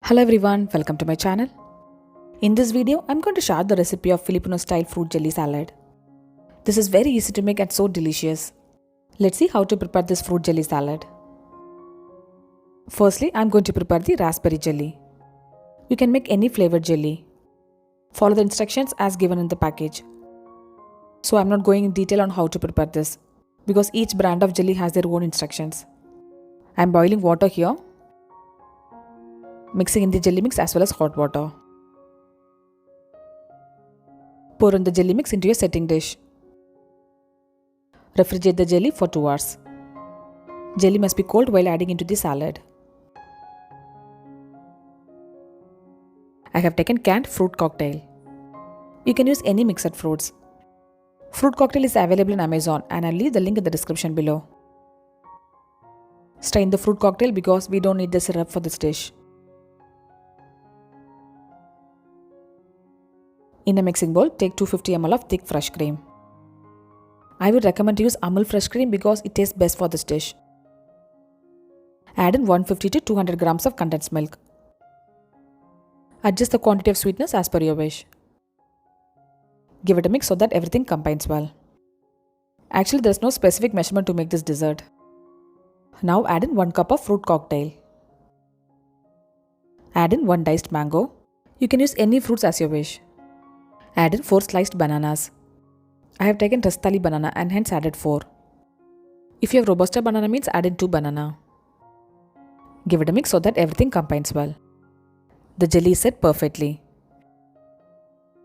Hello everyone, welcome to my channel. In this video, I'm going to share the recipe of Filipino style fruit jelly salad. This is very easy to make and so delicious. Let's see how to prepare this fruit jelly salad. Firstly, I'm going to prepare the raspberry jelly. You can make any flavored jelly. Follow the instructions as given in the package. So I'm not going in detail on how to prepare this because each brand of jelly has their own instructions. I'm boiling water here, mixing in the jelly mix as well as hot water. Pour in the jelly mix into a setting dish. Refrigerate the jelly for 2 hours. Jelly must be cold while adding into the salad. I have taken canned fruit cocktail. You can use any mixed fruits. Fruit cocktail is available in Amazon and I'll leave the link in the description below. Strain the fruit cocktail because we don't need the syrup for this dish. In a mixing bowl, take 250 ml of thick fresh cream. I would recommend to use Amul fresh cream because it tastes best for this dish. Add in 150 to 200 grams of condensed milk. Adjust the quantity of sweetness as per your wish. Give it a mix so that everything combines well. Actually, there is no specific measurement to make this dessert. Now add in 1 cup of fruit cocktail. Add in 1 diced mango. You can use any fruits as you wish. Add in 4 sliced bananas. I have taken Rastali banana and hence added 4. If you have Robusta banana means add in 2 banana. Give it a mix so that everything combines well. The jelly is set perfectly.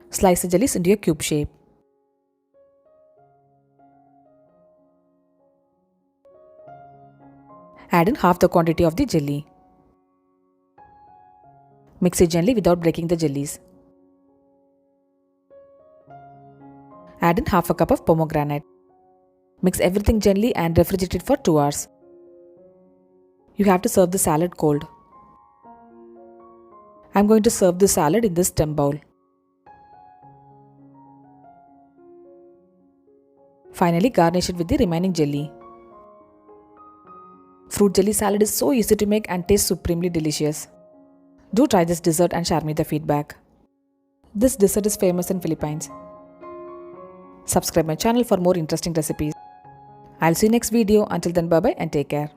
Slice the jellies into a cube shape. Add in half the quantity of the jelly. Mix it gently without breaking the jellies. Add in half a cup of pomegranate. Mix everything gently and refrigerate it for 2 hours. You have to serve the salad cold. I'm going to serve the salad in this stem bowl. Finally, garnish it with the remaining jelly. Fruit jelly salad is so easy to make and tastes supremely delicious. Do try this dessert and share me the feedback. This dessert is famous in Philippines. Subscribe my channel for more interesting recipes. I'll see you next video. Until then, bye bye and take care.